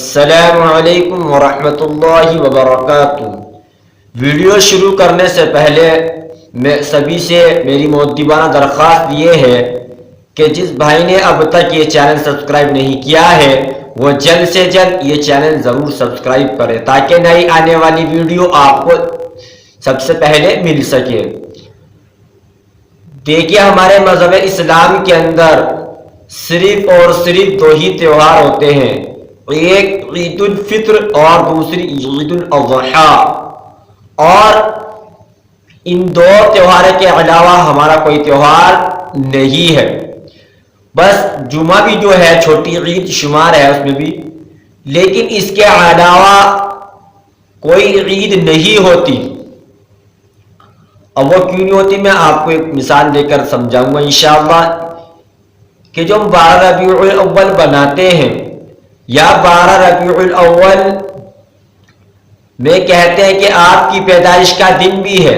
السلام علیکم ورحمۃ اللہ وبرکاتہ۔ ویڈیو شروع کرنے سے پہلے میں سبھی سے میری مؤدبانہ درخواست یہ ہے کہ جس بھائی نے اب تک یہ چینل سبسکرائب نہیں کیا ہے وہ جلد سے جلد یہ چینل ضرور سبسکرائب کرے تاکہ نئی آنے والی ویڈیو آپ کو سب سے پہلے مل سکے۔ دیکھیے، ہمارے مذہب اسلام کے اندر صرف اور صرف دو ہی تہوار ہوتے ہیں، ایک عید الفطر اور دوسری عید الاضحیٰ، اور ان دو تہواروں کے علاوہ ہمارا کوئی تہوار نہیں ہے۔ بس جمعہ بھی جو ہے چھوٹی عید شمار ہے اس میں بھی، لیکن اس کے علاوہ کوئی عید نہیں ہوتی۔ اب وہ کیوں نہیں ہوتی، میں آپ کو ایک مثال دے کر سمجھاؤں گا انشاءاللہ۔ کہ جو ہم 12 ربیع الاول بناتے ہیں یا 12 ربیع الاول میں کہتے ہیں کہ آپ کی پیدائش کا دن بھی ہے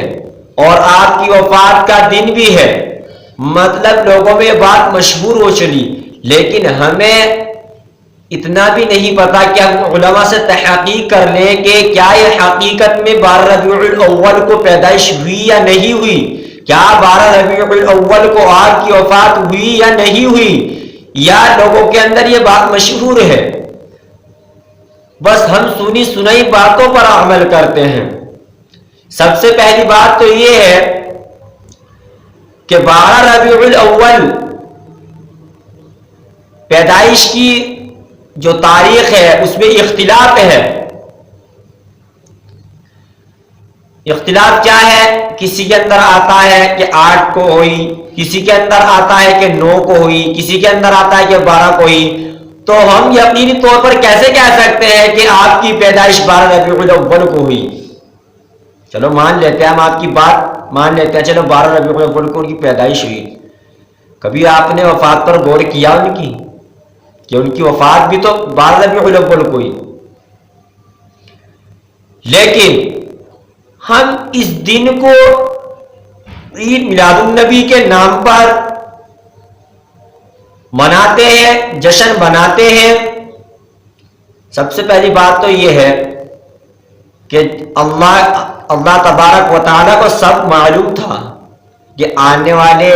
اور آپ کی وفات کا دن بھی ہے، مطلب لوگوں میں یہ بات مشہور ہو چلی، لیکن ہمیں اتنا بھی نہیں پتا کہ ہم علماء سے تحقیق کر لیں کہ کیا یہ حقیقت میں 12 ربیع الاول کو پیدائش ہوئی یا نہیں ہوئی، کیا 12 ربیع الاول کو آپ کی وفات ہوئی یا نہیں ہوئی، یا لوگوں کے اندر یہ بات مشہور ہے، بس ہم سنی سنائی باتوں پر عمل کرتے ہیں۔ سب سے پہلی بات تو یہ ہے کہ 12 ربیع الاول پیدائش کی جو تاریخ ہے اس میں اختلاف ہے۔ اختلاف کیا ہے؟ کسی کے اندر آتا ہے کہ 8 کو ہوئی، کسی کے اندر آتا ہے کہ 9 کو ہوئی، کسی کے اندر آتا ہے کہ 12 کو ہوئی۔ تو ہم یقینی طور پر کیسے کہہ سکتے ہیں کہ آپ کی پیدائش 12 ربیع الاول کو ہوئی؟ چلو مان لیتے ہیں، ہم آپ کی بات مان لیتے ہیں، چلو 12 ربیع الاول کو ان کی پیدائش ہوئی۔ کبھی آپ نے وفات پر غور کیا ان کی کہ ان کی وفات بھی تو 12 ربیع الاول کو ہوئی؟ لیکن ہم اس دن کو عید میلاد النبی کے نام پر مناتے ہیں، جشن بناتے ہیں۔ سب سے پہلی بات تو یہ ہے کہ اللہ تبارک و تعالیٰ کو سب معلوم تھا کہ آنے والے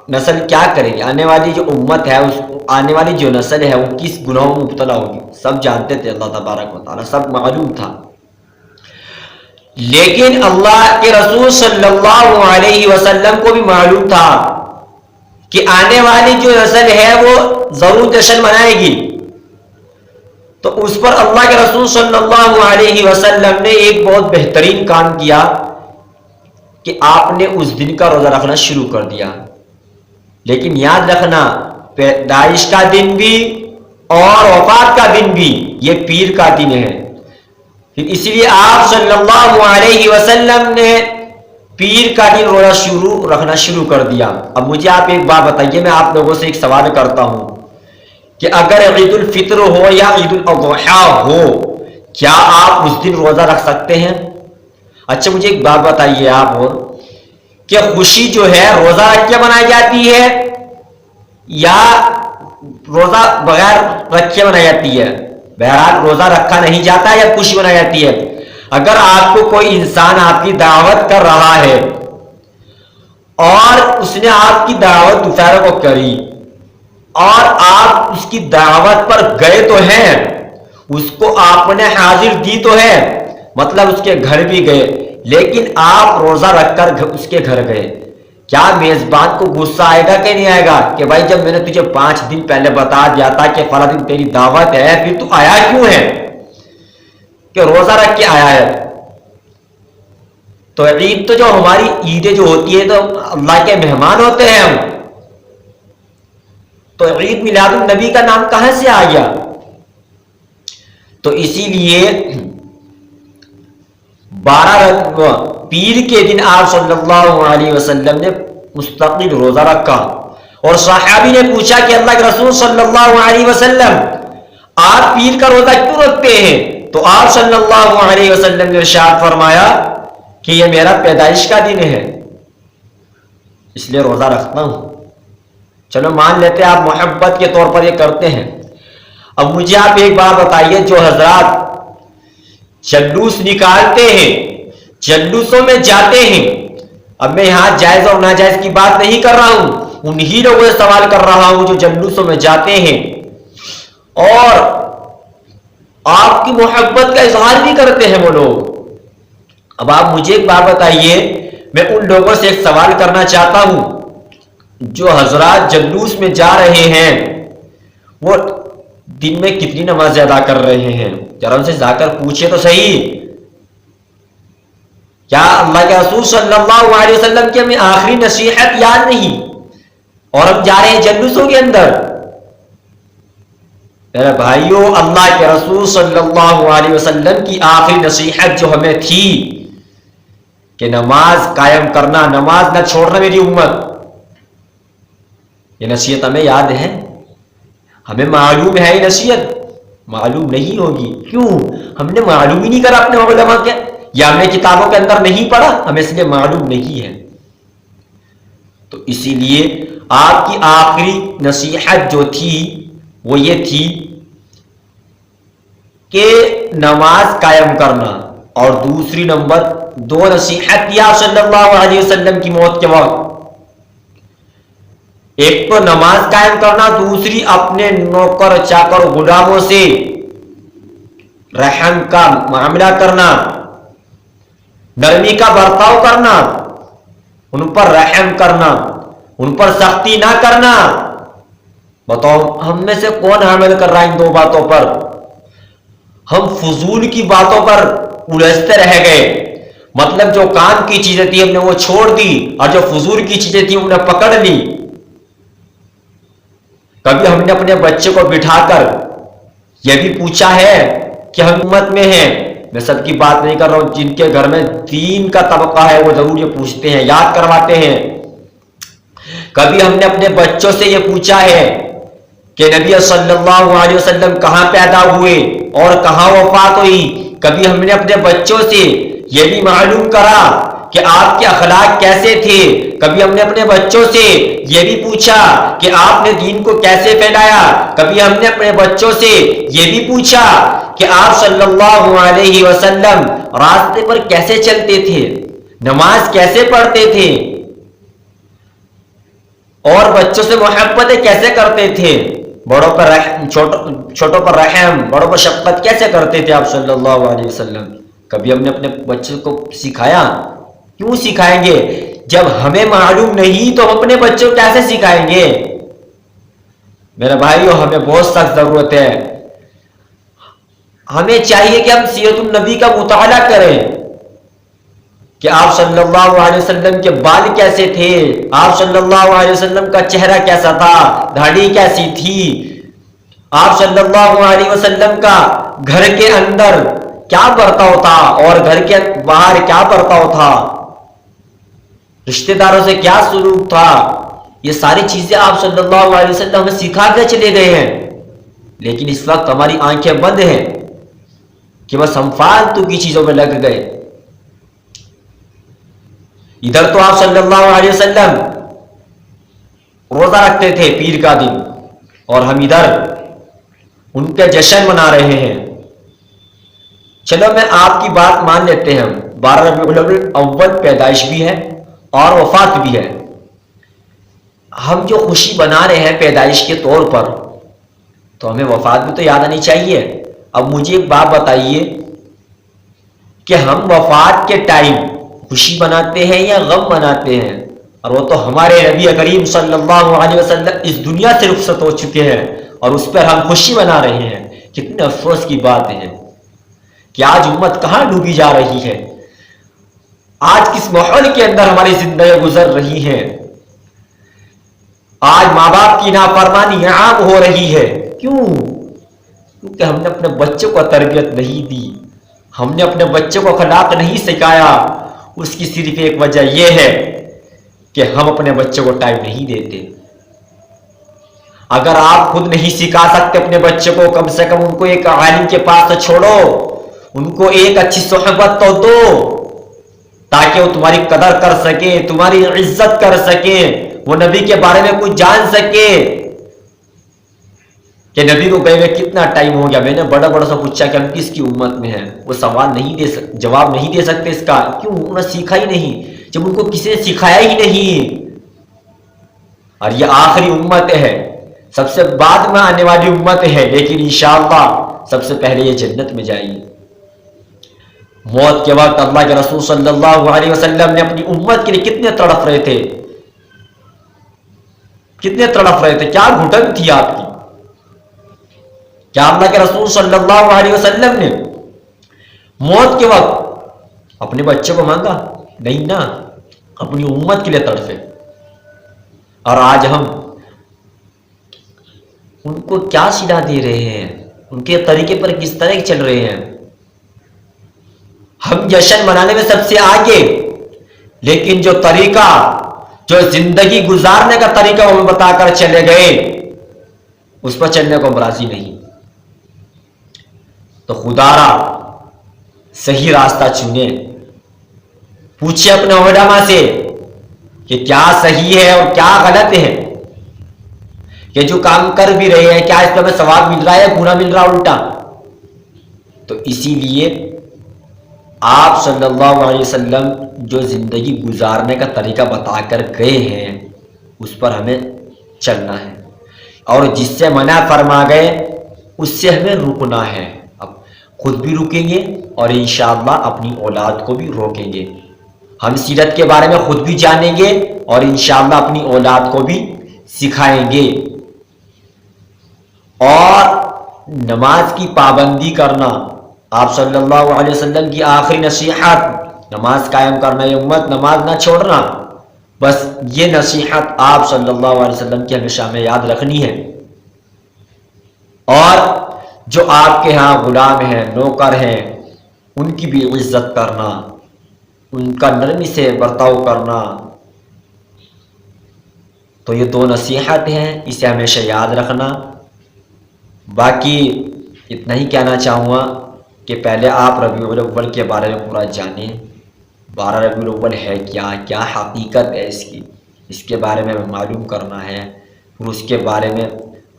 نسل کیا کرے گی، آنے والی جو امت ہے، آنے والی جو نسل ہے وہ کس گناہوں میں مبتلا ہوگی، سب جانتے تھے، اللہ تبارک و تعالیٰ سب معلوم تھا۔ لیکن اللہ کے رسول صلی اللہ علیہ وسلم کو بھی معلوم تھا کہ آنے والی جو نسل ہے وہ ضرور جشن منائے گی، تو اس پر اللہ کے رسول صلی اللہ علیہ وسلم نے ایک بہت بہترین کام کیا کہ آپ نے اس دن کا روزہ رکھنا شروع کر دیا۔ لیکن یاد رکھنا، پیدائش کا دن بھی اور وفات کا دن بھی یہ پیر کا دن ہے، اس لیے آپ صلی اللہ علیہ وسلم نے پیر کا دن روزہ رکھنا شروع کر دیا۔ اب مجھے آپ ایک بات بتائیے، میں آپ لوگوں سے ایک سوال کرتا ہوں کہ اگر عید الفطر ہو یا عید الاضحیٰ ہو، کیا آپ اس دن روزہ رکھ سکتے ہیں؟ اچھا مجھے ایک بات بتائیے آپ، اور کہ خوشی جو ہے روزہ رکھ کے منائی جاتی ہے یا روزہ بغیر رکھے منائی جاتی ہے؟ بہرحال روزہ رکھا نہیں جاتا یا خوشی منائی جاتی ہے۔ اگر آپ کو کوئی انسان آپ کی دعوت کر رہا ہے اور اس نے آپ کی دعوت دوپہر کو کری اور آپ اس کی دعوت پر گئے تو ہیں، اس کو آپ نے حاضر دی تو ہے، مطلب اس کے گھر بھی گئے، لیکن آپ روزہ رکھ کر اس کے گھر گئے، کیا میزبان کو غصہ آئے گا کہ نہیں آئے گا کہ بھائی جب میں نے تجھے 5 دن پہلے بتا دیا تھا کہ فلاں دن تیری دعوت ہے، پھر تو آیا کیوں ہے؟ کہ روزہ رکھ کے آیا ہے۔ تو عید تو جو ہماری عیدیں جو ہوتی ہے تو اللہ کے مہمان ہوتے ہیں ہم، تو عید میلاد النبی کا نام کہاں سے آ گیا؟ تو اسی لیے 12 پیر کے دن آپ صلی اللہ علیہ وسلم نے مستقل روزہ رکھا، اور صحابی نے پوچھا کہ اللہ کے رسول صلی اللہ علیہ وسلم آپ پیر کا روزہ کیوں رکھتے ہیں؟ تو آپ صلی اللہ علیہ وسلم نے ارشاد فرمایا کہ یہ میرا پیدائش کا دن ہے، اس لیے روزہ رکھتا ہوں۔ چلو مان لیتے آپ محبت کے طور پر یہ کرتے ہیں۔ اب مجھے آپ ایک بات بتائیے، جو حضرات جلوس نکالتے ہیں، جلوسوں میں جاتے ہیں، اب میں یہاں جائز اور ناجائز کی بات نہیں کر رہا ہوں، انہی لوگوں سے سوال کر رہا ہوں جو جلوسوں میں جاتے ہیں اور آپ کی محبت کا اظہار بھی کرتے ہیں وہ لوگ۔ اب آپ مجھے ایک بات بتائیے، میں ان لوگوں سے ایک سوال کرنا چاہتا ہوں جو حضرات جلوس میں جا رہے ہیں، وہ دن میں کتنی نماز ادا کر رہے ہیں؟ ذرا ان سے جا کر پوچھے تو صحیح، کیا اللہ کے رسول صلی اللہ علیہ وسلم کی ہمیں آخری نصیحت یاد نہیں اور ہم جا رہے ہیں جلوسوں کے اندر؟ میرے بھائیوں، اللہ کے رسول صلی اللہ علیہ وسلم کی آخری نصیحت جو ہمیں تھی کہ نماز قائم کرنا، نماز نہ چھوڑنا میری امت، یہ نصیحت ہمیں یاد ہے؟ ہمیں معلوم ہے یہ نصیحت؟ معلوم نہیں ہوگی، کیوں؟ ہم نے معلوم ہی نہیں کرا اپنے علماء کے، یا ہم نے کتابوں کے اندر نہیں پڑھا، ہمیں اس لیے معلوم نہیں ہے۔ تو اسی لیے آپ کی آخری نصیحت جو تھی وہ یہ تھی کہ نماز قائم کرنا، اور دوسری نمبر 2 نصیحت یا صلی اللہ علیہ وسلم کی موت کے وقت، ایک تو نماز قائم کرنا، دوسری اپنے نوکر چاکر غلاموں سے رحم کا معاملہ کرنا، نرمی کا برتاؤ کرنا، ان پر رحم کرنا، ان پر سختی نہ کرنا۔ بتاؤ ہم میں سے کون عمل کر رہا ہے ان 2 باتوں پر؟ ہم فضول کی باتوں پر الجھتے رہ گئے، مطلب جو کام کی چیزیں تھی ہم نے وہ چھوڑ دی، اور جو فضول کی چیزیں تھی ہم نے پکڑ لی۔ کبھی ہم نے اپنے بچے کو بٹھا کر یہ بھی پوچھا ہے کہ ہم امت میں ہیں، میں سب کی بات نہیں کر رہا ہوں، جن کے گھر میں دین کا طبقہ ہے وہ ضرور یہ پوچھتے ہیں، یاد کرواتے ہیں۔ کبھی ہم نے اپنے بچوں سے یہ پوچھا ہے کہ نبی صلی اللہ علیہ وسلم کہاں پیدا ہوئے اور کہاں وفات ہوئی؟ کبھی ہم نے اپنے بچوں سے یہ بھی معلوم کرا کہ آپ کے اخلاق کیسے تھے؟ کبھی ہم نے اپنے بچوں سے یہ بھی پوچھا کہ آپ نے دین کو کیسے پھیلایا؟ کبھی ہم نے اپنے بچوں سے یہ بھی پوچھا کہ آپ صلی اللہ علیہ وسلم راستے پر کیسے چلتے تھے، نماز کیسے پڑھتے تھے، اور بچوں سے محبتیں کیسے کرتے تھے، بڑوں پر چھوٹوں پر رحم، بڑوں پر شفقت کیسے کرتے تھے آپ صلی اللہ علیہ وسلم؟ کبھی ہم نے اپنے بچوں کو سکھایا؟ کیوں سکھائیں گے؟ جب ہمیں معلوم نہیں تو ہم اپنے بچوں کو کیسے سکھائیں گے؟ میرے بھائیو، ہمیں بہت سخت ضرورت ہے، ہمیں چاہیے کہ ہم سیرت النبی کا مطالعہ کریں کہ آپ صلی اللہ علیہ وسلم کے بال کیسے تھے، آپ صلی اللہ علیہ وسلم کا چہرہ کیسا تھا، داڑھی کیسی تھی، آپ صلی اللہ علیہ وسلم کا گھر کے اندر کیا برتاؤ تھا اور گھر کے باہر کیا برتاؤ تھا، رشتہ داروں سے کیا سلوک تھا۔ یہ ساری چیزیں آپ صلی اللہ علیہ وسلم ہمیں سکھا کے چلے گئے ہیں، لیکن اس وقت ہماری آنکھیں بند ہیں کہ بس ہم فالتو کی چیزوں میں لگ گئے۔ ادھر تو آپ صلی اللہ علیہ وسلم روزہ رکھتے تھے پیر کا دن، اور ہم ادھر ان کے جشن منا رہے ہیں۔ چلو میں آپ کی بات مان لیتے ہیں، 12 ربیع الاول پیدائش بھی ہے اور وفات بھی ہے، ہم جو خوشی بنا رہے ہیں پیدائش کے طور پر، تو ہمیں وفات بھی تو یاد آنی چاہیے۔ اب مجھے ایک بات بتائیے کہ ہم وفات کے ٹائم خوشی مناتے ہیں یا غم مناتے ہیں؟ اور وہ تو ہمارے نبی کریم صلی اللہ علیہ وسلم اس دنیا سے رخصت ہو چکے ہیں اور اس پر ہم خوشی منا رہے ہیں۔ کتنے افسوس کی بات ہے کہ آج امت کہاں ڈوبی جا رہی ہے، آج کس ماحول کے اندر ہماری زندگی گزر رہی ہے۔ آج ماں باپ کی نافرمانی عام ہو رہی ہے، کیوں؟ کیونکہ ہم نے اپنے بچوں کو تربیت نہیں دی، ہم نے اپنے بچوں کو اخلاق نہیں سکھایا۔ اس کی صرف ایک وجہ یہ ہے کہ ہم اپنے بچوں کو ٹائم نہیں دیتے۔ اگر آپ خود نہیں سکھا سکتے اپنے بچوں کو، کم سے کم ان کو ایک عالم کے پاس چھوڑو، ان کو ایک اچھی صحبت تو دو تاکہ وہ تمہاری قدر کر سکے، تمہاری عزت کر سکے، وہ نبی کے بارے میں کچھ جان سکے۔ کہ نبی کو گئے ہوئے کتنا ٹائم ہو گیا، میں نے بڑا بڑا سا پوچھا کہ ہم کس کی امت میں ہیں، وہ سوال جواب نہیں دے سکتے اس کا، کیوں؟ انہوں نے سیکھا ہی نہیں، جب ان کو کسی نے سکھایا ہی نہیں۔ اور یہ آخری امت ہے، سب سے بعد میں آنے والی امت ہے، لیکن انشاءاللہ سب سے پہلے یہ جنت میں جائے گی۔ موت کے وقت اللہ کے رسول صلی اللہ علیہ وسلم نے اپنی امت کے لیے کتنے تڑپ رہے تھے، کتنے تڑپ رہے تھے، کیا گھٹن تھی آپ کی۔ کیا اللہ کے رسول صلی اللہ علیہ وسلم نے موت کے وقت اپنے بچے کو مانگا؟ نہیں نا، اپنی امت کے لیے تڑپے۔ اور آج ہم ان کو کیا سلا دے رہے ہیں، ان کے طریقے پر کس طرح چل رہے ہیں۔ ہم جشن منانے میں سب سے آگے، لیکن جو طریقہ، جو زندگی گزارنے کا طریقہ وہ بتا کر چلے گئے، اس پر چلنے کو ہم راضی نہیں۔ تو خدا را صحیح راستہ چنے، پوچھے اپنے علماء سے کہ کیا صحیح ہے اور کیا غلط ہے، کہ جو کام کر بھی رہے ہیں کیا اس پہ ہمیں ثواب مل رہا ہے، گناہ مل رہا الٹا۔ تو اسی لیے آپ صلی اللہ علیہ وسلم جو زندگی گزارنے کا طریقہ بتا کر گئے ہیں اس پر ہمیں چلنا ہے، اور جس سے منع فرما گئے اس سے ہمیں رکنا ہے۔ اب خود بھی رکیں گے اور انشاءاللہ اپنی اولاد کو بھی روکیں گے۔ ہم سیرت کے بارے میں خود بھی جانیں گے اور انشاءاللہ اپنی اولاد کو بھی سکھائیں گے۔ اور نماز کی پابندی کرنا، آپ صلی اللہ علیہ وسلم کی آخری نصیحت، نماز قائم کرنا، یہ امت نماز نہ چھوڑنا، بس یہ نصیحت آپ صلی اللہ علیہ وسلم کی ہمیشہ ہمیں یاد رکھنی ہے۔ اور جو آپ کے ہاں غلام ہیں، نوکر ہیں، ان کی بھی عزت کرنا، ان کا نرمی سے برتاؤ کرنا۔ تو یہ دو نصیحت ہیں، اسے ہمیشہ یاد رکھنا۔ باقی اتنا ہی کہنا چاہوں گا کہ پہلے آپ ربیع الاول کے بارے میں پورا جانیں، 12 ربیع الاول ہے کیا حقیقت ہے اس کے بارے میں معلوم کرنا ہے۔ پھر اس کے بارے میں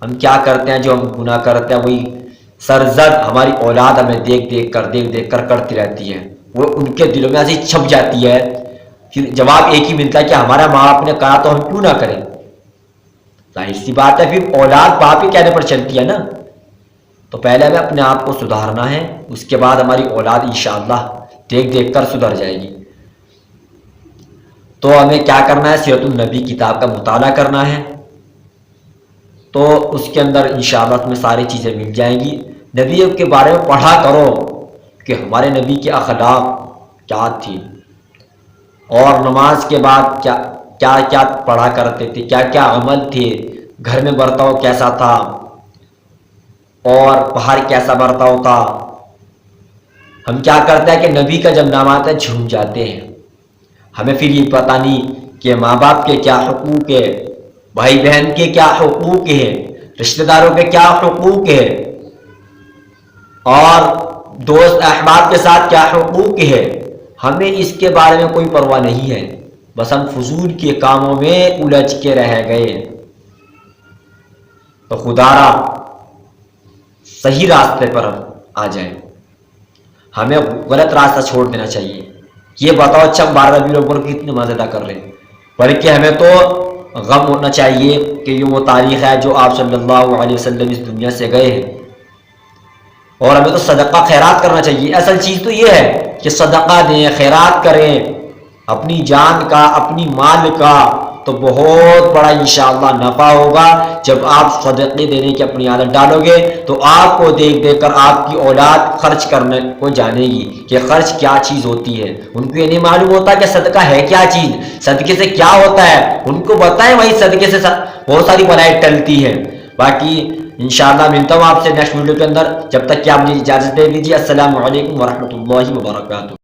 ہم کیا کرتے ہیں، جو ہم گناہ کرتے ہیں وہی سرزد ہماری اولاد ہمیں دیکھ دیکھ کر کرتی رہتی ہے، وہ ان کے دلوں میں ایسی چھپ جاتی ہے، پھر جواب ایک ہی ملتا ہے کہ ہمارا ماں باپ نے کہا تو ہم کیوں نہ کریں۔ ظاہر سی بات ہے، پھر اولاد باپ ہی کہنے پر چلتی ہے نا۔ تو پہلے ہمیں اپنے آپ کو سدھارنا ہے، اس کے بعد ہماری اولاد انشاءاللہ دیکھ کر سدھر جائے گی۔ تو ہمیں کیا کرنا ہے، سیرت النبی کتاب کا مطالعہ کرنا ہے، تو اس کے اندر انشاءاللہ تمہیں ساری چیزیں مل جائیں گی۔ نبی کے بارے میں پڑھا کرو کہ ہمارے نبی کے اخلاق کیا تھی، اور نماز کے بعد کیا کیا پڑھا کرتے تھے، کیا کیا عمل تھے، گھر میں برتاؤ کیسا تھا اور باہر کیسا برتاؤ تھا۔ ہم کیا کرتے ہیں کہ نبی کا جب نام آتا ہے جھوم جاتے ہیں، ہمیں پھر یہ پتہ نہیں کہ ماں باپ کے کیا حقوق ہے، بھائی بہن کے کیا حقوق ہے، رشتہ داروں کے کیا حقوق ہے، اور دوست احباب کے ساتھ کیا حقوق ہے۔ ہمیں اس کے بارے میں کوئی پرواہ نہیں ہے، بس ہم فضول کے کاموں میں الجھ کے رہ گئے۔ تو خدا را صحیح راستے پر ہم آ جائیں، ہمیں غلط راستہ چھوڑ دینا چاہیے۔ یہ بتاؤ اچھا ہم 12 ربیع الاول کی کتنے مزے کر رہے ہیں، بلکہ ہمیں تو غم ہونا چاہیے کہ یہ وہ تاریخ ہے جو آپ صلی اللہ علیہ وسلم اس دنیا سے گئے ہیں، اور ہمیں تو صدقہ خیرات کرنا چاہیے۔ اصل چیز تو یہ ہے کہ صدقہ دیں، خیرات کریں، اپنی جان کا، اپنی مال کا، تو بہت بڑا انشاءاللہ نفع ہوگا۔ جب آپ صدقے دینے کی اپنی عادت ڈالو گے تو آپ کو دیکھ کر آپ کی اولاد خرچ کرنے کو جانے گی کہ خرچ کیا چیز ہوتی ہے۔ ان کو یہ نہیں معلوم ہوتا کہ صدقہ ہے کیا چیز، صدقے سے کیا ہوتا ہے، ان کو بتائیں وہی صدقے سے بہت ساری بلائیں ٹلتی ہیں۔ باقی انشاءاللہ ملتا ہوں آپ سے نیکسٹ ویڈیو کے اندر، جب تک کہ آپ مجھے اجازت دے دیجیے۔ السلام علیکم ورحمۃ اللہ وبرکاتہ۔